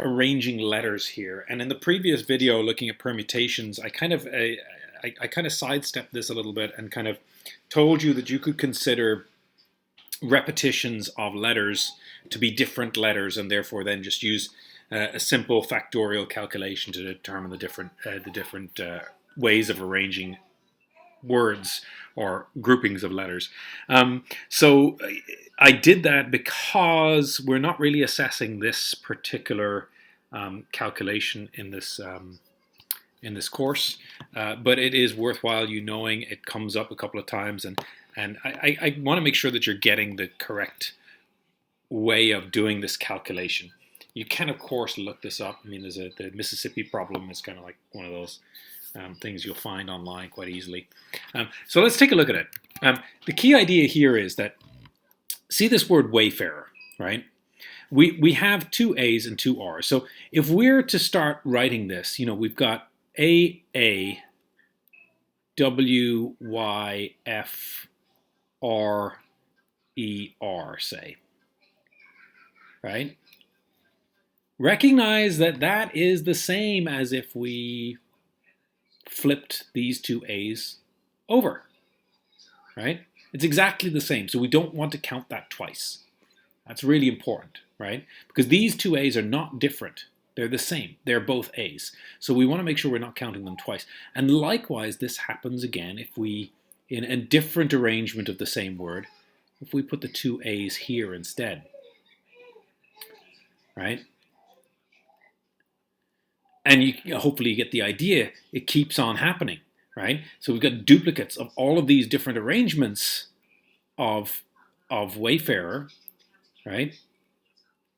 arranging letters here. And in the previous video looking at permutations, I kind of sidestepped this a little bit and kind of told you that you could consider repetitions of letters to be different letters, and therefore then just use a simple factorial calculation to determine the different ways of arranging words or groupings of letters. So I did that because we're not really assessing this particular calculation in this course, but it is worthwhile you knowing. It comes up a couple of times, and I want to make sure that you're getting the correct way of doing this calculation. You can, of course, look this up. I mean, the Mississippi problem is kind of like one of those things you'll find online quite easily. So let's take a look at it. The key idea here is that, see this word wayfarer, right? We have two A's and two R's. So if we're to start writing this, we've got A, W, Y, F, R, E, R, say, right? Recognize that that is the same as if we flipped these two A's over, right? It's exactly the same, so we don't want to count that twice. That's really important, right? Because these two A's are not different. They're the same. They're both A's. So we want to make sure we're not counting them twice. And likewise, this happens again if we, in a different arrangement of the same word, if we put the two A's here instead, right? And hopefully you get the idea. It keeps on happening, right? So we've got duplicates of all of these different arrangements of wayfarer, right?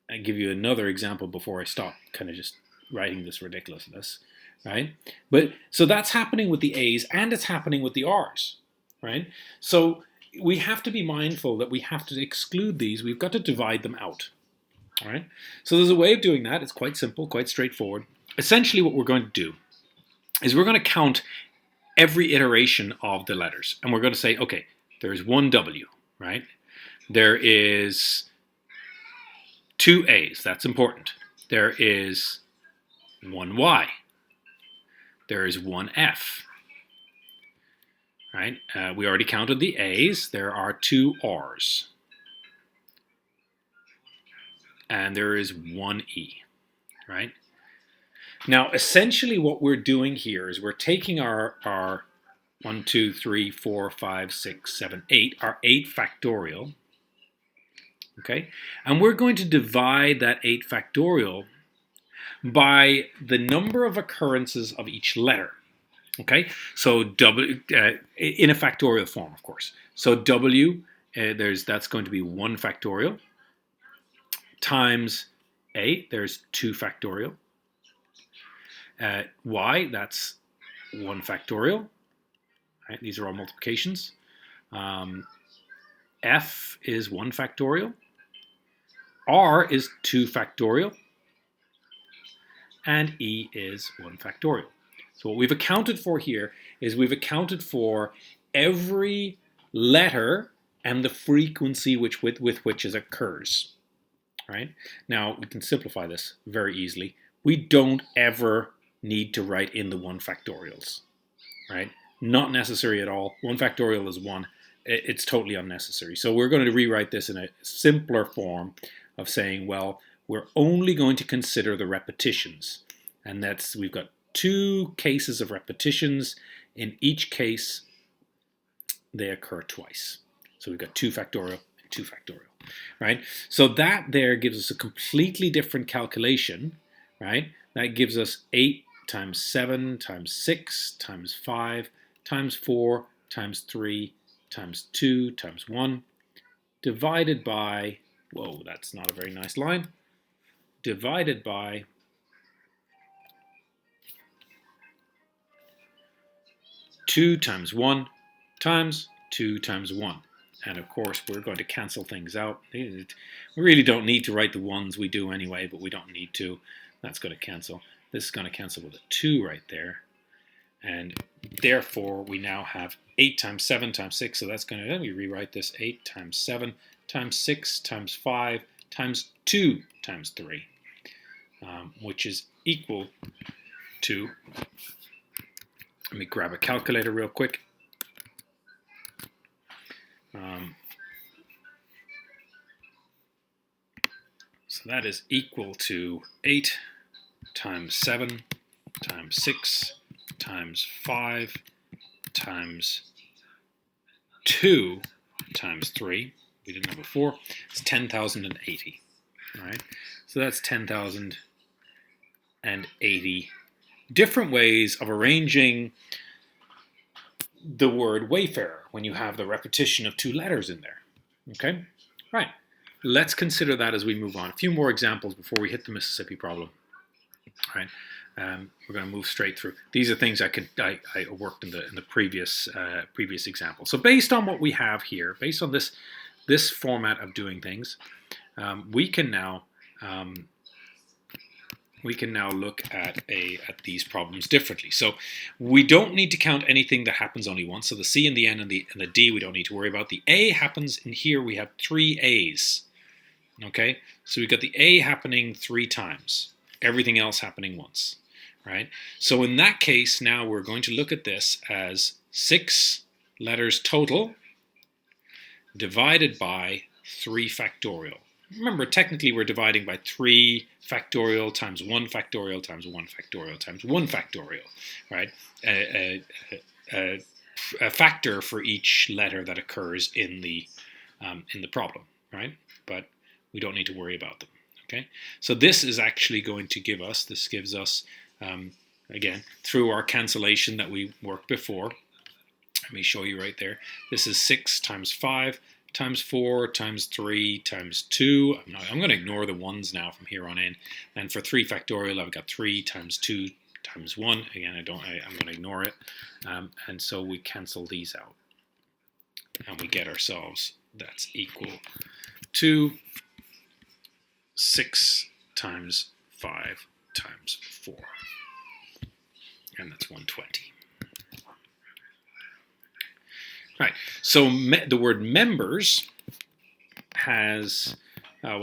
I'll give you another example before I stop kind of just writing this ridiculousness, right? But so that's happening with the A's, and it's happening with the R's, right? So we have to be mindful that we have to exclude these. We've got to divide them out, all right? So there's a way of doing that. It's quite simple, quite straightforward. Essentially what we're going to do is we're going to count every iteration of the letters. And we're going to say, okay, there's one W, right? There is two A's, that's important. There is one Y. There is one F, right? We already counted the A's. There are two R's. And there is one E, right? Now, essentially what we're doing here is we're taking our 1, 2, 3, 4, 5, 6, 7, 8, our 8 factorial, okay? And we're going to divide that 8 factorial by the number of occurrences of each letter, okay? So W, in a factorial form, of course. So W, that's going to be 1 factorial, times A, there's 2 factorial. Y, that's 1 factorial. Right, these are all multiplications. F is 1 factorial. R is 2 factorial. And E is 1 factorial. So what we've accounted for here is we've accounted for every letter and the frequency with which it occurs. Right? Now, we can simplify this very easily. We don't ever need to write in the 1 factorials, right? Not necessary at all. 1 factorial is 1. It's totally unnecessary. So we're going to rewrite this in a simpler form of saying, well, we're only going to consider the repetitions. And we've got 2 cases of repetitions. In each case, they occur twice. So we've got 2 factorial and 2 factorial, right? So that there gives us a completely different calculation, right? That gives us 8 times 7 times 6 times 5 times 4 times 3 times 2 times 1 divided by, whoa, that's not a very nice line, divided by 2 times 1 times 2 times 1. And of course, we're going to cancel things out. We really don't need to write the ones. We do anyway, but we don't need to. That's going to cancel. This is going to cancel with a 2 right there. And therefore, we now have 8 times 7 times 6. So that's going to, let me rewrite this. 8 times 7 times 6 times 5 times 2 times 3. which is equal to, let me grab a calculator real quick. So that is equal to 8 times 7 times 6 times 5 times 2 times 3. We didn't have before. It's 10,080. All right. So that's 10,080 different ways of arranging the word wayfarer when you have the repetition of 2 letters in there. Okay? Right. Let's consider that as we move on. A few more examples before we hit the Mississippi problem. All right. We're going to move straight through. These are things I worked in the previous example. So based on what we have here, based on this format of doing things, we can now look at these problems differently. So we don't need to count anything that happens only once. So the C and the N and the D we don't need to worry about. The A happens in here. We have 3 A's. Okay, so we've got the A happening 3 times. Everything else happening once. Right. So in that case, now we're going to look at this as 6 letters total divided by 3 factorial. Remember, technically we're dividing by 3 factorial times 1 factorial times 1 factorial times 1 factorial, right? A factor for each letter that occurs in the problem, right? But we don't need to worry about them, okay? So this is actually going to give us, this gives us, again, through our cancellation that we worked before. Let me show you right there. This is 6 times 5 times 4 times 3 times 2. I'm going to ignore the ones now from here on in. And for 3 factorial, I've got 3 times 2 times 1. Again, I'm going to ignore it. And so we cancel these out. And we get ourselves, that's equal to 6 times 5 times 4. And that's 120. Right, so the word members has,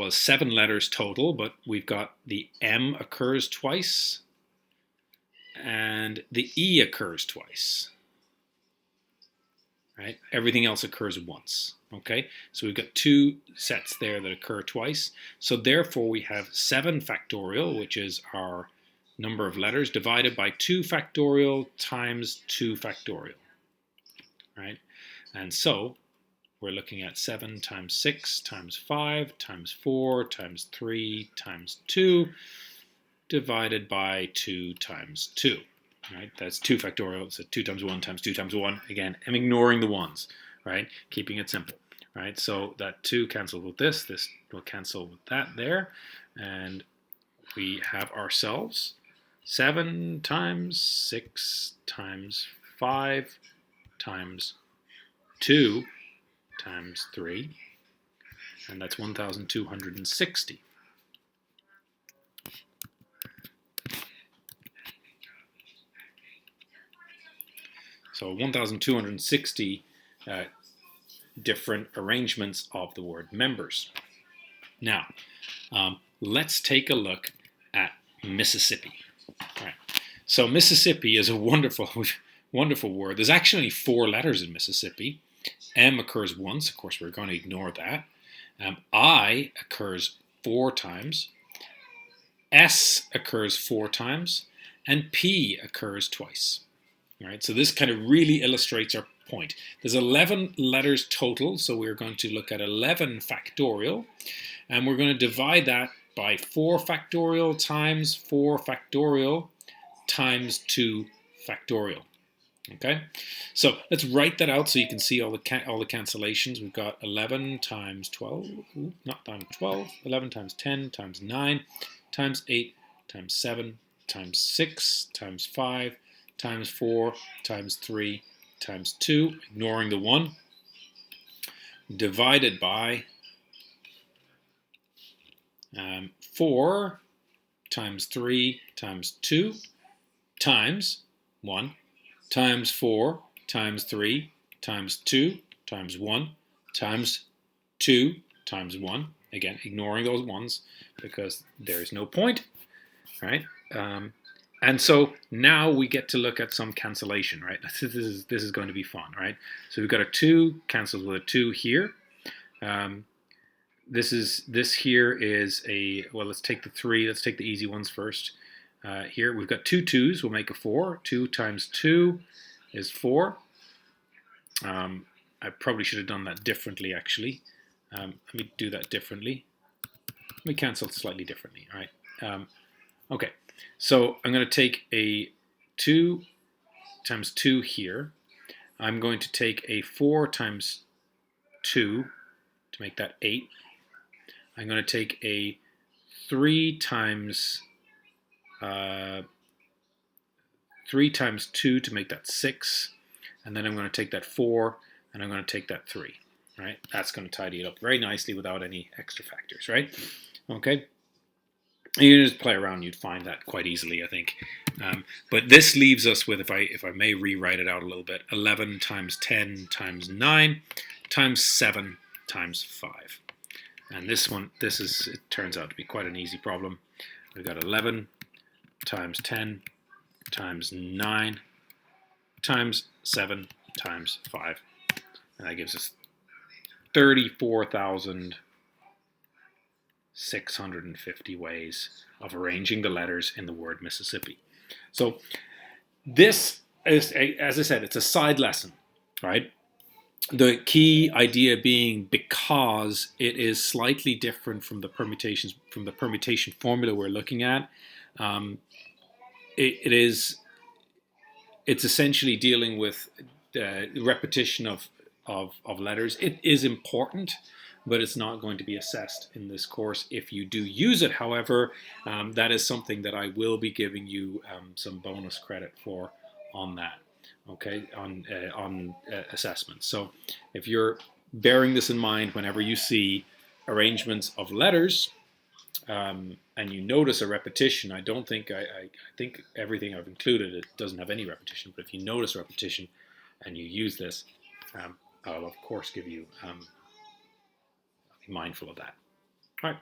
7 letters total, but we've got the M occurs twice, and the E occurs twice. Right, everything else occurs once. Okay, so we've got 2 sets there that occur twice. So therefore we have 7 factorial, which is our number of letters, divided by 2 factorial times 2 factorial. Right? And so we're looking at 7 times 6 times 5 times 4 times 3 times 2 divided by 2 times 2. Right? That's 2 factorial. So 2 times 1 times 2 times 1. Again, I'm ignoring the ones, right? Keeping it simple. Right? So that 2 cancels with this. This will cancel with that there. And we have ourselves 7 times 6 times 5 times 2 times 3, and that's 1,260. So 1,260 different arrangements of the word members. Now, let's take a look at Mississippi. All right. So Mississippi is a wonderful word. There's actually 4 letters in Mississippi. M occurs once. Of course, we're going to ignore that. I occurs 4 times. S occurs 4 times. And P occurs twice. All right, so this kind of really illustrates our point. There's 11 letters total, so we're going to look at 11 factorial. And we're going to divide that by 4 factorial times 4 factorial times 2 factorial. Okay, so let's write that out so you can see all the cancellations. We've got 11 times 12, not times 12, 11 times 10 times 9 times 8 times 7 times 6 times 5 times 4 times 3 times 2, ignoring the 1, divided by 4 times 3 times 2 times 1 times 4 times 3 times 2 times 1 times 2 times 1. Again, ignoring those ones because there is no point. right? And so now we get to look at some cancellation, right? This is going to be fun, right? So we've got a 2 cancels with a 2 here. This here is a, well, let's take the 3. Let's take the easy ones first. Here we've got 2 2s. We'll make a 4. 2 times 2 is 4. I probably should have done that differently, actually. Let me do that differently. Let me cancel slightly differently, all right? Okay, so I'm going to take a 2 times 2 here. I'm going to take a 4 times 2 to make that 8. I'm going to take a 3 times 2 to make that 6. And then I'm going to take that 4 and I'm going to take that 3. Right? That's going to tidy it up very nicely without any extra factors, right? Okay. You can just play around, you'd find that quite easily, I think. But this leaves us with, if I may rewrite it out a little bit, 11 times 10 times 9 times 7 times 5. And it turns out to be quite an easy problem. We've got 11 times 10 times 9 times 7 times 5. And that gives us 34,650 ways of arranging the letters in the word Mississippi. So this is, as I said, it's a side lesson, right? The key idea being, because it is slightly different from the permutation formula we're looking at, it's essentially dealing with repetition of letters. It is important, but it's not going to be assessed in this course if you do use it. However, that is something that I will be giving you some bonus credit for on that. Okay, on assessments. So if you're bearing this in mind whenever you see arrangements of letters, and you notice a repetition, I think everything I've included, it doesn't have any repetition, but if you notice repetition and you use this, I'll of course give you, be mindful of that. All right.